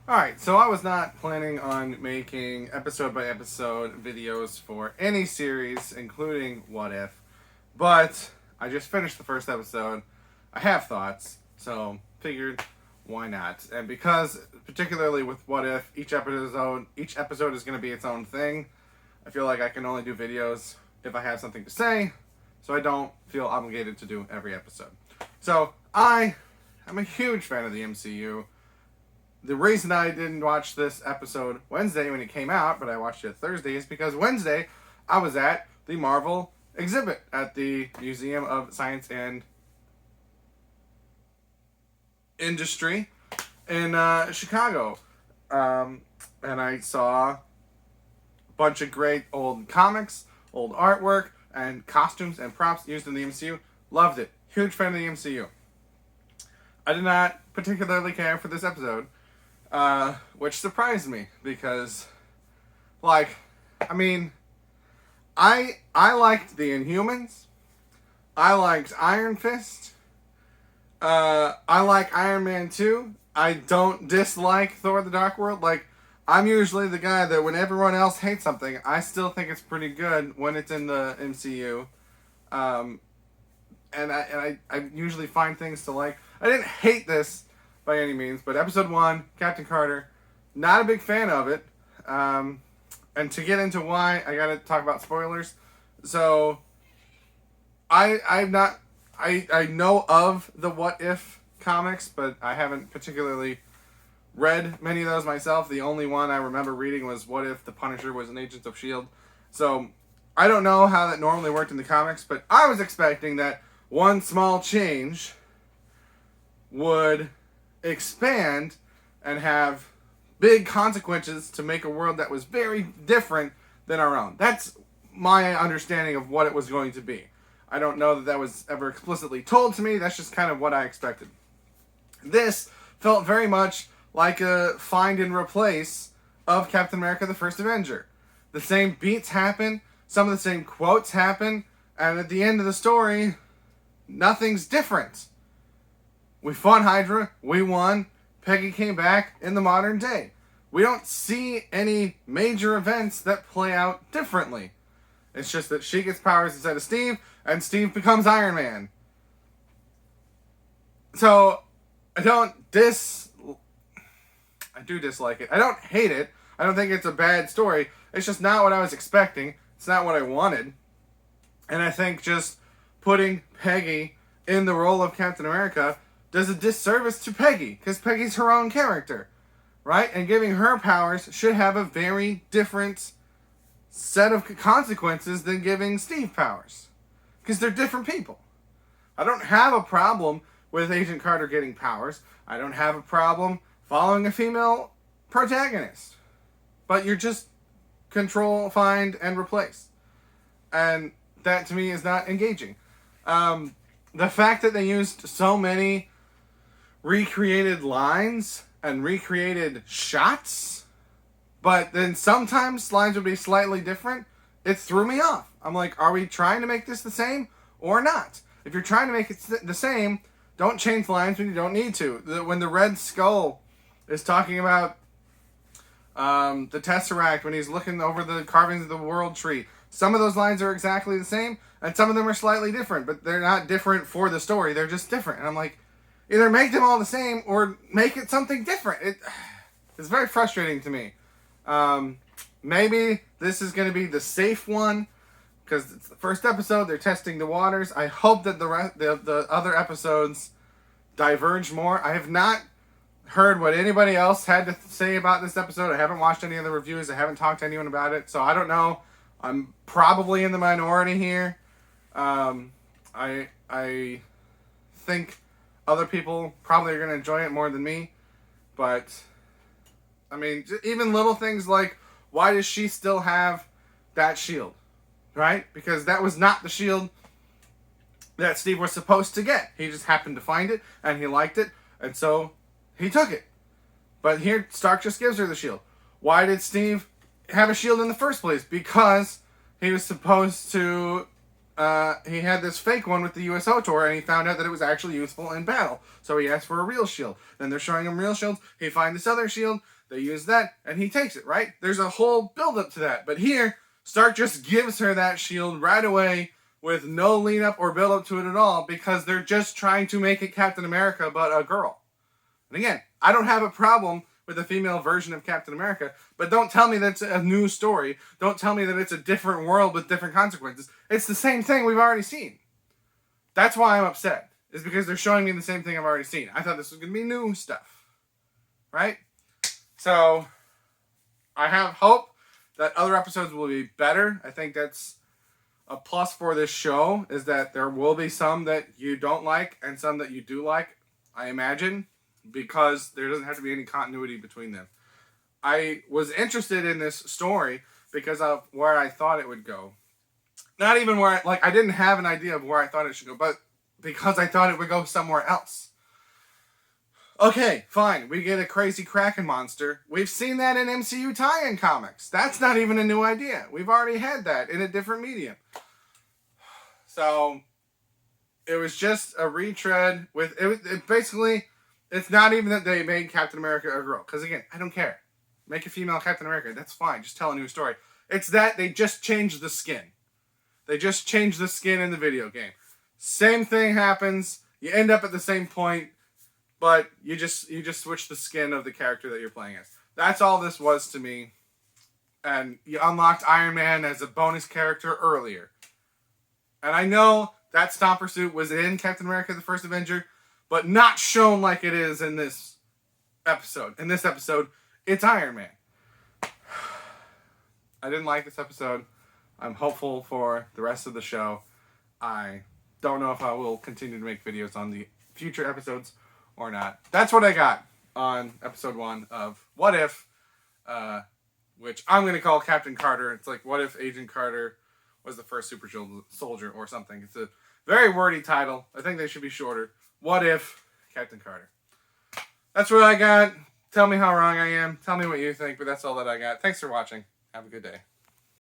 Alright, so I was not planning on making episode by episode videos for any series, including What If, but I just finished the first episode. I have thoughts, so figured why not? And because, particularly with What If, each episode is going to be its own thing, I feel like I can only do videos if I have something to say, so I don't feel obligated to do every episode. So, I am a huge fan of the MCU. The reason I didn't watch this episode Wednesday when it came out, but I watched it Thursday, is because Wednesday I was at the Marvel exhibit at the Museum of Science and Industry in Chicago. And I saw a bunch of great old comics, old artwork, and costumes and props used in the MCU. Loved it. Huge fan of the MCU. I did not particularly care for this episode. Which surprised me because, I liked the Inhumans. I liked Iron Fist. I like Iron Man 2. I don't dislike Thor: The Dark World. I'm usually the guy that when everyone else hates something, I still think it's pretty good when it's in the MCU. And I usually find things to like. I didn't hate this by any means, but episode 1, Captain Carter, not a big fan of it. And to get into why, I gotta talk about spoilers. So, I know of the What If comics, but I haven't particularly read many of those myself. The only one I remember reading was What If the Punisher was an Agent of S.H.I.E.L.D. So, I don't know how that normally worked in the comics, but I was expecting that one small change would expand and have big consequences to make a world that was very different than our own. That's my understanding of what it was going to be. I don't know that was ever explicitly told to me. That's just kind of what I expected. This felt very much like a find and replace of Captain America: The First Avenger. The same beats happen, some of the same quotes happen, and at the end of the story, nothing's different. We fought Hydra, we won, Peggy came back in the modern day. We don't see any major events that play out differently. It's just that she gets powers instead of Steve, and Steve becomes Iron Man. So, I do dislike it. I don't hate it. I don't think it's a bad story. It's just not what I was expecting. It's not what I wanted. And I think just putting Peggy in the role of Captain America does a disservice to Peggy, because Peggy's her own character, right? And giving her powers should have a very different set of consequences than giving Steve powers, because they're different people. I don't have a problem with Agent Carter getting powers. I don't have a problem following a female protagonist. But you're just control, find, and replace. And that to me is not engaging. The fact that they used so many recreated lines and recreated shots, but then sometimes lines would be slightly different, it threw me off. I'm like, are we trying to make this the same or not? If you're trying to make it the same, don't change lines when you don't need to. When the Red Skull is talking about the Tesseract, when he's looking over the carvings of the World Tree, some of those lines are exactly the same, and some of them are slightly different, but they're not different for the story. They're just different. And I'm like, either make them all the same or make it something different. It's very frustrating to me. Maybe this is going to be the safe one because it's the first episode. They're testing the waters. I hope that the other episodes diverge more. I have not heard what anybody else had to say about this episode. I haven't watched any of the reviews. I haven't talked to anyone about it, so I don't know. I'm probably in the minority here. I think other people probably are going to enjoy it more than me. But, I mean, even little things like, why does she still have that shield? Right? Because that was not the shield that Steve was supposed to get. He just happened to find it, and he liked it, and so he took it. But here, Stark just gives her the shield. Why did Steve have a shield in the first place? Because he was supposed to he had this fake one with the USO tour, and he found out that it was actually useful in battle. So he asked for a real shield. Then they're showing him real shields. He finds this other shield. They use that, and he takes it, right? There's a whole build-up to that. But here, Stark just gives her that shield right away with no lead-up or build-up to it at all, because they're just trying to make it Captain America, but a girl. And again, I don't have a problem with a female version of Captain America, but don't tell me that's a new story. Don't tell me that it's a different world with different consequences. It's the same thing we've already seen. That's why I'm upset, is because they're showing me the same thing I've already seen. I thought this was going to be new stuff, right? So, I have hope that other episodes will be better. I think that's a plus for this show, is that there will be some that you don't like and some that you do like, I imagine, because there doesn't have to be any continuity between them. I was interested in this story because of where I thought it would go. Not even where, I didn't have an idea of where I thought it should go, but because I thought it would go somewhere else. Okay, fine, we get a crazy Kraken monster. We've seen that in MCU tie-in comics. That's not even a new idea. We've already had that in a different medium. So, it was just a retread with, it basically, it's not even that they made Captain America a girl. Because again, I don't care. Make a female Captain America, that's fine. Just tell a new story. It's that they just changed the skin. They just changed the skin in the video game. Same thing happens. You end up at the same point. But you just switch the skin of the character that you're playing as. That's all this was to me. And you unlocked Iron Man as a bonus character earlier. And I know that Stomper suit was in Captain America: The First Avenger, but not shown like it is in this episode. In this episode, it's Iron Man. I didn't like this episode. I'm hopeful for the rest of the show. I don't know if I will continue to make videos on the future episodes or not. That's what I got on episode 1 of What If, which I'm going to call Captain Carter. It's like, what if Agent Carter was the first super soldier or something. It's a very wordy title. I think they should be shorter. What if Captain Carter? That's what I got. Tell me how wrong I am. Tell me what you think, but that's all that I got. Thanks for watching. Have a good day.